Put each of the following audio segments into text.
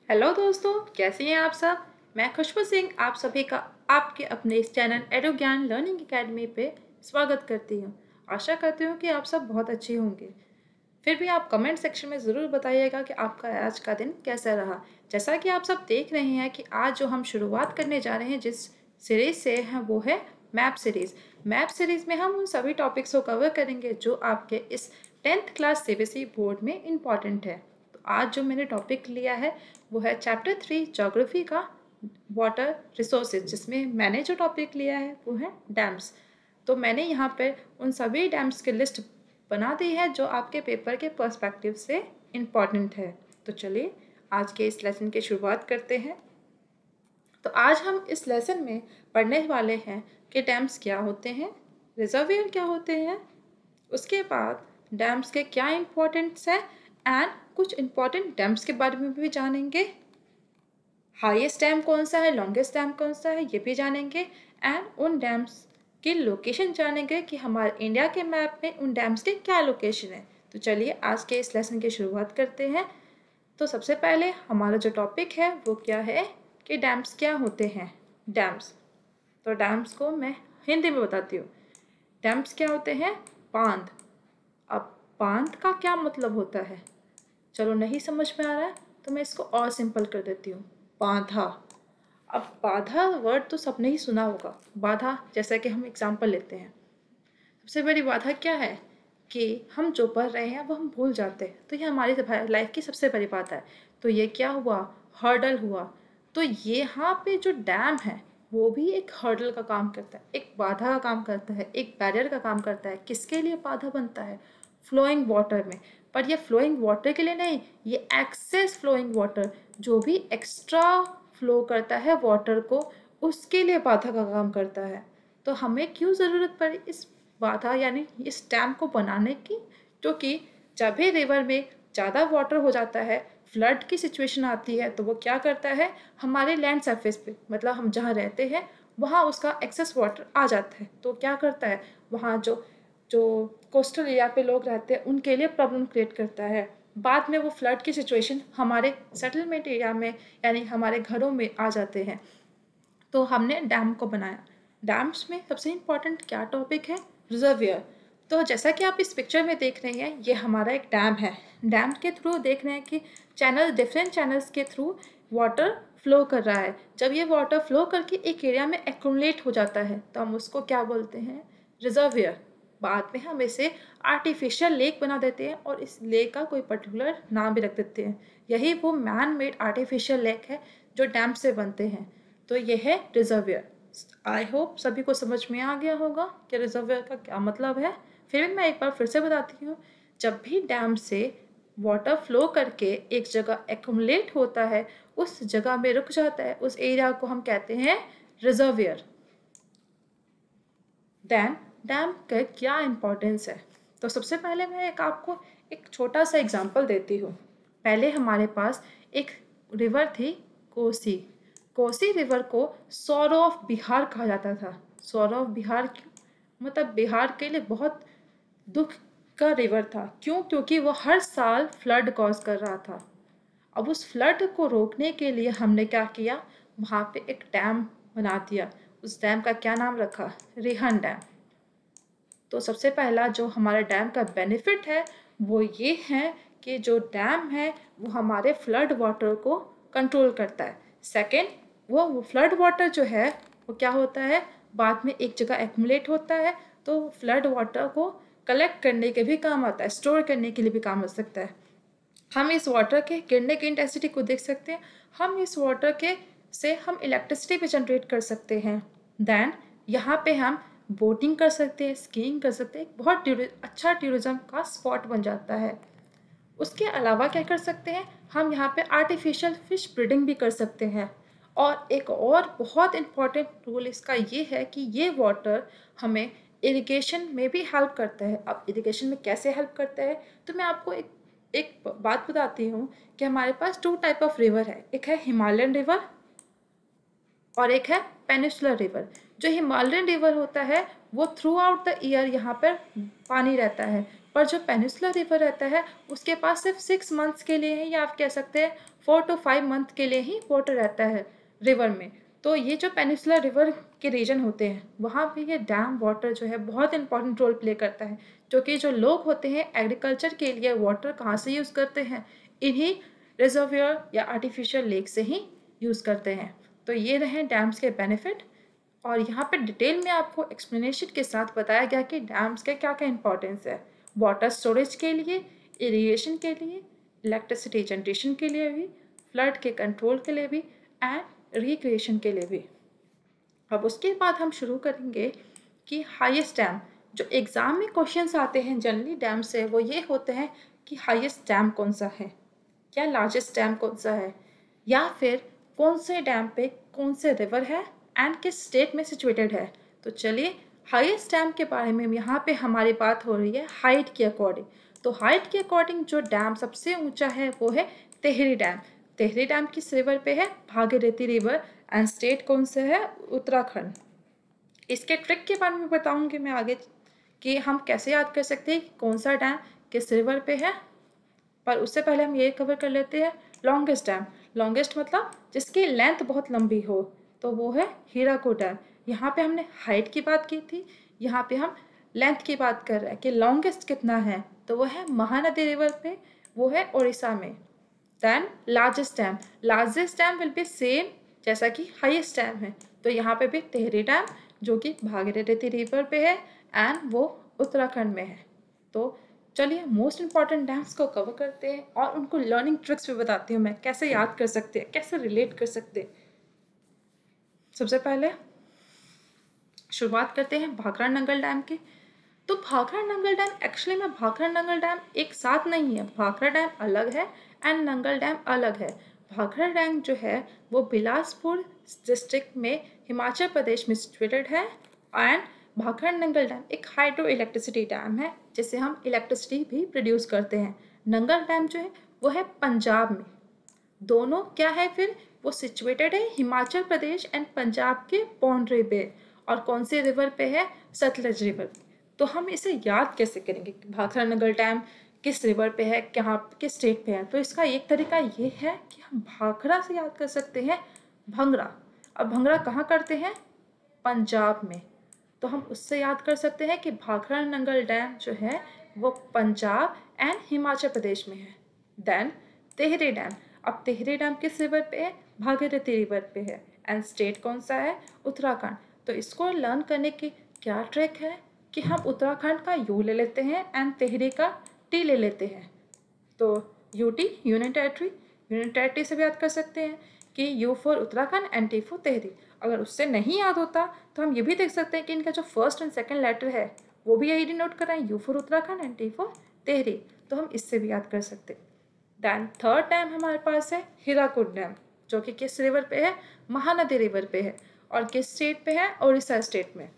Hello दोस्तों, कैसे हैं आप सब। मैं खुशबू सिंह आप सभी का आपके अपने इस चैनल एडो ज्ञान लर्निंग एकेडमी पे स्वागत करती हूँ। आशा करती हूँ कि आप सब बहुत अच्छे होंगे। फिर भी आप कमेंट सेक्शन में ज़रूर बताइएगा कि आपका आज का दिन कैसा रहा। जैसा कि आप सब देख रहे हैं कि आज जो हम शुरुआत करने जा रहे हैं जिस सीरीज़ से हैं वो है मैप सीरीज़। मैप सीरीज़ में हम उन सभी टॉपिक्स को कवर करेंगे जो आपके इस 10th क्लास सीबीएसई बोर्ड में इम्पॉर्टेंट है। तो आज जो मैंने टॉपिक लिया है वो है चैप्टर 3 ज्योग्राफी का वाटर रिसोर्सेज, जिसमें मैंने जो टॉपिक लिया है वो है डैम्स। तो मैंने यहाँ पर उन सभी डैम्स की लिस्ट बना दी है जो आपके पेपर के पर्सपेक्टिव से इम्पॉर्टेंट है। तो चलिए आज के इस लेसन की शुरुआत करते हैं। तो आज हम इस लेसन में पढ़ने वाले हैं कि डैम्स क्या होते हैं, रिजर्वियर क्या होते हैं, उसके बाद डैम्स के क्या इम्पोर्टेंस है एंड कुछ इम्पोर्टेंट डैम्स के बारे में भी जानेंगे। हाईएस्ट डैम कौन सा है, लॉन्गेस्ट डैम कौन सा है, ये भी जानेंगे एंड उन डैम्स की लोकेशन जानेंगे कि हमारे इंडिया के मैप में उन डैम्स के क्या लोकेशन है। तो चलिए आज के इस लेसन की शुरुआत करते हैं। तो सबसे पहले हमारा जो टॉपिक है वो क्या है कि डैम्स क्या होते हैं। डैम्स, तो डैम्स को मैं हिंदी में बताती हूँ। डैम्स क्या होते हैं? बांध। अब बांध का क्या मतलब होता है, चलो नहीं समझ में आ रहा है तो मैं इसको और सिंपल कर देती हूँ। बांधा। अब बाधा वर्ड तो सबने ही सुना होगा। बाधा, जैसा कि हम एग्जाम्पल लेते हैं, सबसे बड़ी बाधा क्या है कि हम जो पढ़ रहे हैं वो हम भूल जाते हैं। तो ये हमारी लाइफ की सबसे बड़ी बात है। तो ये क्या हुआ? हर्डल हुआ। तो ये यहाँ पे जो डैम है वो भी एक हर्डल का काम करता है, एक बाधा का काम करता है, एक बैरियर का काम करता है। किसके लिए बाधा बनता है? फ्लोइंग वाटर में। पर ये फ्लोइंग वाटर के लिए नहीं, ये एक्सेस फ्लोइंग वाटर, जो भी एक्स्ट्रा फ्लो करता है वाटर को, उसके लिए बाधा का काम करता है। तो हमें क्यों ज़रूरत पड़ी इस बाधा यानी इस डैम को बनाने की? क्योंकि जब भी रिवर में ज़्यादा वाटर हो जाता है, फ्लड की सिचुएशन आती है, तो वो क्या करता है, हमारे लैंड सरफेस पे, मतलब हम जहाँ रहते हैं वहाँ उसका एक्सेस वाटर आ जाता है। तो क्या करता है, वहाँ जो जो कोस्टल एरिया पे लोग रहते हैं उनके लिए प्रॉब्लम क्रिएट करता है। बाद में वो फ्लड की सिचुएशन हमारे सेटलमेंट एरिया में यानी हमारे घरों में आ जाते हैं। तो हमने डैम को बनाया। डैम्स में सबसे इम्पॉर्टेंट क्या टॉपिक है? रिजर्वियर। तो जैसा कि आप इस पिक्चर में देख रहे हैं, ये हमारा एक डैम है। डैम के थ्रू देख रहे हैं कि डिफरेंट चैनल्स के थ्रू वाटर फ्लो कर रहा है। जब ये वाटर फ्लो करके एक एरिया में एक्यूमुलेट हो जाता है तो हम उसको क्या बोलते हैं? रिजर्वियर। बाद में हम इसे आर्टिफिशियल लेक बना देते हैं और इस लेक का कोई पर्टिकुलर नाम भी रख देते हैं। यही वो मैन मेड आर्टिफिशियल लेक है जो डैम से बनते हैं। तो ये है रिजर्वियर। आई होप सभी को समझ में आ गया होगा कि रिजर्वियर का क्या मतलब है। फिर भी मैं एक बार फिर से बताती हूँ। जब भी डैम से वाटर फ्लो करके एक जगह एक्यूमुलेट होता है, उस जगह में रुक जाता है, उस एरिया को हम कहते हैं रिजर्वियर। देन डैम का क्या इम्पोर्टेंस है? तो सबसे पहले मैं आपको एक छोटा सा एग्जांपल देती हूँ। पहले हमारे पास एक रिवर थी, कोसी। कोसी रिवर को सौर ऑफ बिहार कहा जाता था। सौर ऑफ बिहार क्यों? मतलब बिहार के लिए बहुत दुख का रिवर था। क्यों? क्योंकि वो हर साल फ्लड कॉज कर रहा था। अब उस फ्लड को रोकने के लिए हमने क्या किया, वहाँ पे एक डैम बना दिया। उस डैम का क्या नाम रखा? रिहन डैम। तो सबसे पहला जो हमारे डैम का बेनिफिट है वो ये है कि जो डैम है वो हमारे फ्लड वाटर को कंट्रोल करता है। सेकेंड, वो फ्लड वाटर जो है वो क्या होता है, बाद में एक जगह एक्यूमुलेट होता है तो फ्लड वाटर को कलेक्ट करने के भी काम आता है, स्टोर करने के लिए भी काम आ सकता है। हम इस वाटर के गिरने की इंटेंसिटी को देख सकते हैं। हम इस वाटर के से हम इलेक्ट्रिसिटी भी जनरेट कर सकते हैं। देन यहाँ पे हम बोटिंग कर सकते हैं, स्कीइंग कर सकते हैं। बहुत अच्छा टूरिज्म का स्पॉट बन जाता है। उसके अलावा क्या कर सकते हैं, हम यहाँ पे आर्टिफिशियल फिश ब्रीडिंग भी कर सकते हैं। और एक और बहुत इम्पॉर्टेंट रूल इसका ये है कि ये वाटर हमें इरिगेशन में भी हेल्प करता है। अब इरिगेशन में कैसे हेल्प करता है, तो मैं आपको एक बात बताती हूँ कि हमारे पास 2 टाइप ऑफ रिवर है। एक है हिमालयन रिवर और एक है पेनिसुलर रिवर। जो हिमालयन रिवर होता है वो थ्रू आउट द ईयर यहाँ पर पानी रहता है, पर जो पेनिनसुलर रिवर रहता है उसके पास सिर्फ 6 मंथ्स के लिए ही, या आप कह सकते हैं 4 to 5 मंथ के लिए ही वाटर रहता है रिवर में। तो ये जो पेनिनसुलर रिवर के रीजन होते हैं वहाँ पे ये डैम वाटर जो है बहुत इंपॉर्टेंट रोल प्ले करता है, जो कि जो लोग होते हैं एग्रीकल्चर के लिए वाटर कहाँ से यूज़ करते हैं, इन्हीं रिजर्वियर या आर्टिफिशियल लेक से ही यूज़ करते हैं। तो ये रहे डैम्स के बेनिफिट, और यहाँ पे डिटेल में आपको एक्सप्लेनेशन के साथ बताया गया कि डैम्स के क्या क्या इंपॉर्टेंस है वाटर स्टोरेज के लिए, इरिगेशन के लिए, इलेक्ट्रिसिटी जनरेशन के लिए भी, फ्लड के कंट्रोल के लिए भी, एंड रिक्रिएशन के लिए भी। अब उसके बाद हम शुरू करेंगे कि हाईएस्ट डैम, जो एग्ज़ाम में क्वेश्चंस आते हैं जनरली डैम से, वो ये होते हैं कि हाईएस्ट डैम कौन सा है, क्या लार्जेस्ट डैम कौन सा है, या फिर कौन से डैम पे कौन से रिवर है एंड किस स्टेट में सिचुएटेड है। तो चलिए हाईएस्ट डैम के बारे में यहाँ पे हमारी बात हो रही है हाइट के अकॉर्डिंग। तो हाइट के अकॉर्डिंग जो डैम सबसे ऊंचा है वो है तेहरी डैम। तेहरी डैम किस रिवर पे है, भागीरथी रिवर, एंड स्टेट कौन सा है, उत्तराखंड। इसके ट्रिक के बारे में बताऊंगी मैं आगे कि हम कैसे याद कर सकते हैं कि कौन सा डैम किस रिवर पे है, पर उससे पहले हम ये कवर कर लेते हैं लॉन्गेस्ट डैम। लॉन्गेस्ट मतलब जिसकी लेंथ बहुत लंबी हो, तो वो है हीराकुड डैम। यहाँ पे हमने हाइट की बात की थी, यहाँ पे हम लेंथ की बात कर रहे हैं कि लॉन्गेस्ट कितना है, तो वो है महानदी रिवर पे, वो है उड़ीसा में। Then largest dam will be same जैसा कि हाईएस्ट डैम है, तो यहाँ पे भी तेहरी डैम जो कि भागीरथी रिवर पे है एंड वो उत्तराखंड में है। तो चलिए मोस्ट इंपॉर्टेंट डैम्स को कवर करते हैं और उनको लर्निंग ट्रिक्स भी बताती हूँ मैं, कैसे याद कर सकते हैं, कैसे रिलेट कर सकते हैं। सबसे पहले शुरुआत करते हैं भाखड़ा नंगल डैम की। तो भाखड़ा नंगल डैम एक्चुअली में भाखड़ा नंगल डैम एक साथ नहीं है, भाखड़ा डैम अलग है एंड नंगल डैम अलग है। भाखड़ा डैम जो है वो बिलासपुर डिस्ट्रिक्ट में हिमाचल प्रदेश में सिचुएटेड है, एंड भाखड़ा नंगल डैम एक हाइड्रो इलेक्ट्रिसिटी डैम है जिससे हम इलेक्ट्रिसिटी भी प्रोड्यूस करते हैं। नंगल डैम जो है वो है पंजाब में। दोनों क्या है फिर, वो सिचुएटेड है हिमाचल प्रदेश एंड पंजाब के बाउंड्री पे, और कौन से रिवर पे है, सतलज रिवर। तो हम इसे याद कैसे करेंगे कि भाखड़ा नंगल डैम किस रिवर पे है, कहाँ किस स्टेट पे है। तो इसका एक तरीका ये है कि हम भाखड़ा से याद कर सकते हैं भंगड़ा। अब भंगड़ा कहाँ करते हैं, पंजाब में, तो हम उससे याद कर सकते हैं कि भाखड़ा नंगल डैम जो है वो पंजाब एंड हिमाचल प्रदेश में है। देन तेहरी डैम, अब तेहरी डैम किस रिवर पे है, भागीरथी रिवर पे है, एंड स्टेट कौन सा है, उत्तराखंड। तो इसको लर्न करने की क्या ट्रिक है कि हम उत्तराखंड का यू ले लेते हैं एंड तेहरी का टी ले लेते हैं। तो यूटी यूनियन टेरिटरी से भी याद कर सकते हैं कि you for Uttarakhand and T for Tehri. अगर उससे नहीं याद होता तो हम ये भी देख सकते हैं कि इनका जो फर्स्ट एंड सेकंड लेटर है वो भी यही डिनोट कर रहे हैं, you for Uttarakhand and T for Tehri. तो हम इससे भी याद कर सकते हैं। दैन थर्ड डैम हमारे पास है हीराकुड डैम, जो कि किस रिवर पे है, महानदी रिवर पे है, और किस स्टेट पे है, उड़ीसा स्टेट में।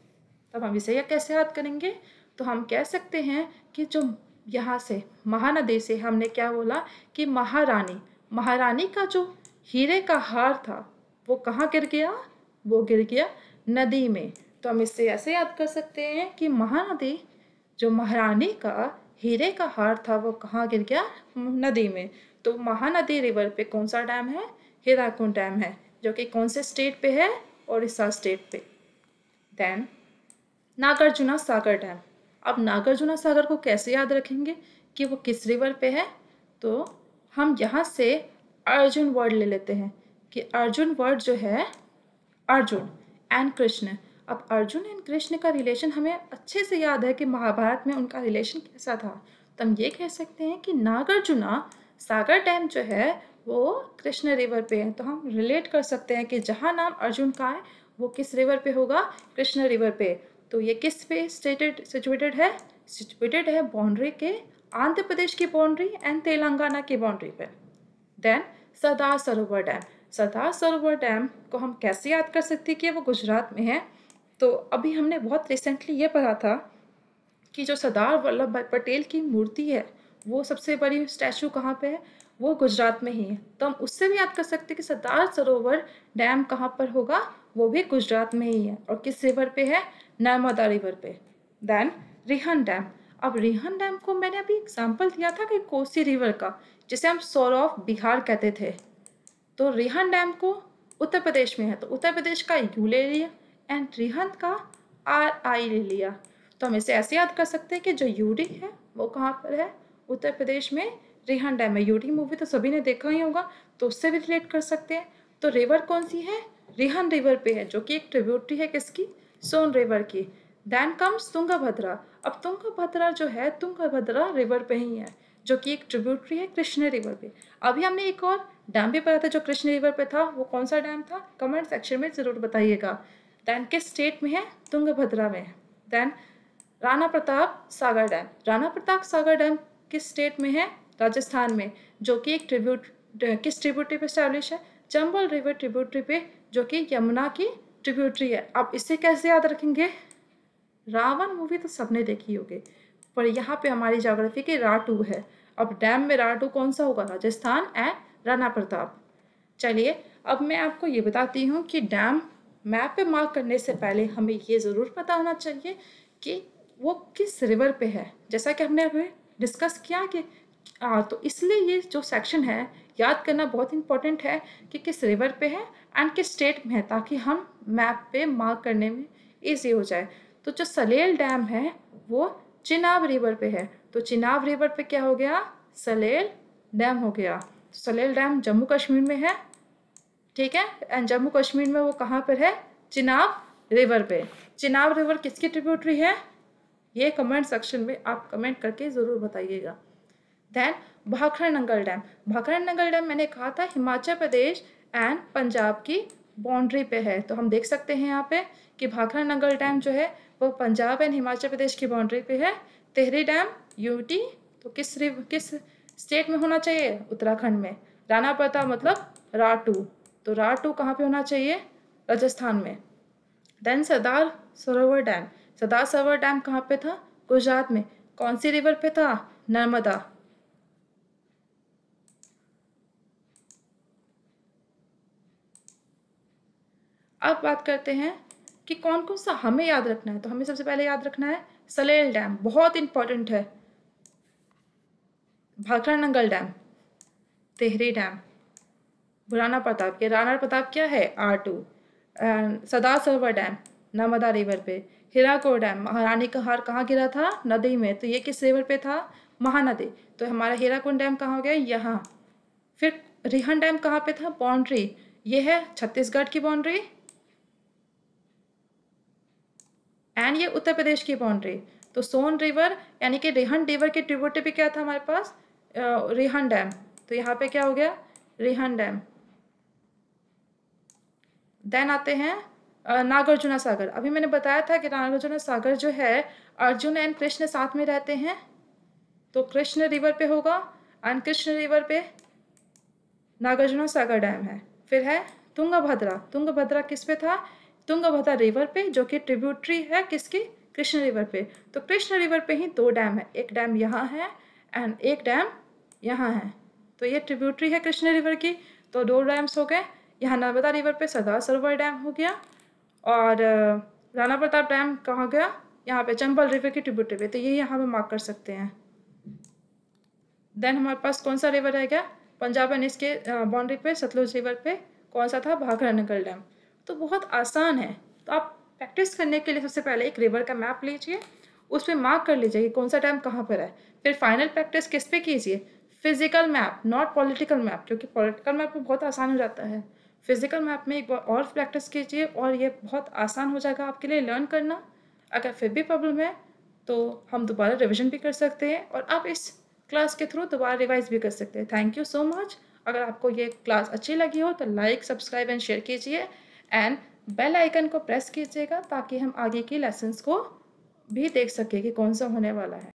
तब हम इसे कैसे याद करेंगे, तो हम कह सकते हैं कि जो यहाँ से महानदी से हमने क्या बोला कि महारानी का जो हीरे का हार था वो कहाँ गिर गया, वो गिर गया नदी में। तो हम इससे ऐसे याद कर सकते हैं कि महानदी जो महारानी का हीरे का हार था वो कहाँ गिर गया, नदी में। तो महानदी रिवर पे कौन सा डैम है, हीराकुड डैम है, जो कि कौन से स्टेट पे है, उड़ीसा स्टेट पे। देन नागार्जुना सागर डैम। अब नागार्जुना सागर को कैसे याद रखेंगे कि वो किस रिवर पे है, तो हम यहाँ से अर्जुन वर्ड ले लेते हैं कि अर्जुन वर्ड जो है अर्जुन एंड कृष्ण। अब अर्जुन एंड कृष्ण का रिलेशन हमें अच्छे से याद है कि महाभारत में उनका रिलेशन कैसा था। तो हम ये कह सकते हैं कि नागार्जुना सागर डैम जो है वो कृष्ण रिवर पे है। तो हम रिलेट कर सकते हैं कि जहाँ नाम अर्जुन का है वो किस रिवर पे होगा, कृष्ण रिवर पे। तो ये किस पे सिचुएटेड है बाउंड्री के, आंध्र प्रदेश की बाउंड्री एंड तेलंगाना की बाउंड्री पे। देन सरदार सरोवर डैम को हम कैसे याद कर सकते हैं कि वो गुजरात में है। तो अभी हमने बहुत रिसेंटली ये पढ़ा था कि जो सरदार वल्लभ भाई पटेल की मूर्ति है वो सबसे बड़ी स्टैचू कहाँ पे है, वो गुजरात में ही है। तो हम उससे भी याद कर सकते हैं कि सरदार सरोवर डैम कहाँ पर होगा, वो भी गुजरात में ही है, और किस रिवर पे है, नर्मदा रिवर पे। Then Rihand dam. अब रिहन डैम को मैंने अभी एग्जाम्पल दिया था कि कोसी रिवर का, जिसे हम सोर ऑफ बिहार कहते थे। तो रिहन डैम को उत्तर प्रदेश में है, तो उत्तर प्रदेश का यू ले लिया एंड रिहन का RI ले लिया। तो हम इसे ऐसे याद कर सकते हैं कि जो यूडी है वो कहाँ पर है, उत्तर प्रदेश में रिहन डैम है। यूडी मूवी तो सभी ने देखा ही होगा, तो उससे भी रिलेट कर सकते हैं। तो रिवर कौन सी है, रिहन रिवर पे है, जो कि एक ट्रिब्यूटरी है किसकी, सोन रिवर की। Then comes Tungabhadra. अब तुंगभद्रा जो है, तुंगभद्रा रिवर पे ही है, जो कि एक ट्रिब्यूटरी है कृष्ण रिवर पे। अभी हमने एक और डैम भी पढ़ा था जो कृष्ण रिवर पे था, वो कौन सा डैम था, कमेंट सेक्शन में ज़रूर बताइएगा। देन किस स्टेट में है, तुंगभद्रा में है। Then Rana Pratap Sagar dam. Rana Pratap Sagar dam किस स्टेट में है, राजस्थान में, जो कि एक किस ट्रिब्यूटरी पे स्टैब्लिश है, चंबल रिवर ट्रिब्यूटरी पे, जो कि यमुना की ट्रिब्यूटरी है। अब इसे कैसे याद रखेंगे, रावण मूवी तो सबने देखी होगी, पर यहाँ पे हमारी ज्योग्राफी की रा2 है। अब डैम में रा2 कौन सा होगा, राजस्थान एंड राणा प्रताप। चलिए अब मैं आपको ये बताती हूँ कि डैम मैप पे मार्क करने से पहले हमें ये ज़रूर पता होना चाहिए कि वो किस रिवर पे है। जैसा कि हमने अभी डिस्कस किया कि तो इसलिए ये जो सेक्शन है याद करना बहुत इंपॉर्टेंट है कि किस रिवर पे है एंड किस स्टेट में है, ताकि हम मैप पे मार्क करने में ईजी हो जाए। तो जो सलेल डैम है वो चिनाब रिवर पे है, तो चिनाब रिवर पे क्या हो गया, सलेल डैम हो गया। तो सलेल डैम जम्मू कश्मीर में है, ठीक है, एंड जम्मू कश्मीर में वो कहाँ पर है, चिनाब रिवर पे। चिनाब रिवर किसकी ट्रिब्यूटरी है, ये कमेंट सेक्शन में आप कमेंट करके ज़रूर बताइएगा। Then Bhakra Nangal dam. Bhakra Nangal dam मैंने कहा था हिमाचल प्रदेश एंड पंजाब की बाउंड्री पे है, तो हम देख सकते हैं यहाँ पे कि भाखड़ा नंगल डैम जो है वो पंजाब एंड हिमाचल प्रदेश की बाउंड्री पे है। तिहरी डैम यूटी, तो किस स्टेट में होना चाहिए, उत्तराखंड में। राणा प्रताप मतलब रा2, तो रा2 कहाँ पे होना चाहिए, राजस्थान में। Then Sardar Sarovar dam. Sardar Sarovar dam कहाँ पे था, गुजरात में। कौन सी रिवर पे था, नर्मदा। अब बात करते हैं कि कौन कौन सा हमें याद रखना है। तो हमें सबसे पहले याद रखना है सलेल डैम, बहुत इंपॉर्टेंट है। भाखड़ा नंगल डैम, तिहरी डैम, राणा प्रताप के, राणा प्रताप क्या है, R2। Sardar Sarovar dam Narmada river पे। हीराकुद डैम, महारानी का हार कहाँ गिरा था, नदी में, तो ये किस रिवर पे था, महानदी। तो हमारा हीराकुद डैम कहाँ हो गया, यहाँ। फिर रिहन डैम कहाँ पे था, बाउंड्री, ये है छत्तीसगढ़ की बाउंड्री एंड ये उत्तर प्रदेश की बाउंड्री। तो सोन रिवर यानी कि रिहन रिवर के ट्रिब्यूटरी पे क्या था हमारे पास, रिहन डैम, तो यहाँ पे क्या हो गया, रिहन डैम। देन आते हैं नागार्जुना सागर। अभी मैंने बताया था कि नागार्जुना सागर जो है अर्जुन एंड कृष्ण साथ में रहते हैं, तो कृष्ण रिवर पे होगा एंड कृष्ण रिवर पे नागार्जुना सागर डैम है। फिर है तुंगभद्रा। तुंगभद्रा किस पे था, तुंगभद्रा रिवर पे, जो कि ट्रिब्यूटरी है किसकी, कृष्ण रिवर पे। तो कृष्ण रिवर पे ही 2 डैम है, एक डैम यहाँ है एंड एक डैम यहाँ है। तो ये ट्रिब्यूटरी है कृष्ण रिवर की, तो 2 डैम्स हो गए। यहाँ नर्मदा रिवर पे सरदार सरोवर डैम हो गया, और राणा प्रताप डैम कहाँ गया, यहाँ पे चंबल रिवर की ट्रिब्यूटरी पे, तो ये यहाँ पे मार्क कर सकते हैं। देन हमारे पास कौन सा रिवर रह गया, पंजाब एंड इसके बाउंड्री पे सतलुज रिवर पे कौन सा था, भाखड़ा नंगल डैम। तो बहुत आसान है। तो आप प्रैक्टिस करने के लिए सबसे पहले एक रिवर का मैप लीजिए, उस पर मार्क कर लीजिए कि कौन सा डैम कहाँ पर है। फिर फाइनल प्रैक्टिस किस पे कीजिए, physical map, not political map, क्योंकि पॉलिटिकल मैप में बहुत आसान हो जाता है। फिजिकल मैप में एक बार और प्रैक्टिस कीजिए और ये बहुत आसान हो जाएगा आपके लिए लर्न करना। अगर फिर भी प्रॉब्लम है तो हम दोबारा रिविजन भी कर सकते हैं और आप इस क्लास के थ्रू दोबारा रिवाइज भी कर सकते हैं। Thank you so much. अगर आपको ये क्लास अच्छी लगी हो तो लाइक, सब्सक्राइब एंड शेयर कीजिए एंड बेल आइकन को प्रेस कीजिएगा ताकि हम आगे की लेसन्स को भी देख सकें कि कौन सा होने वाला है।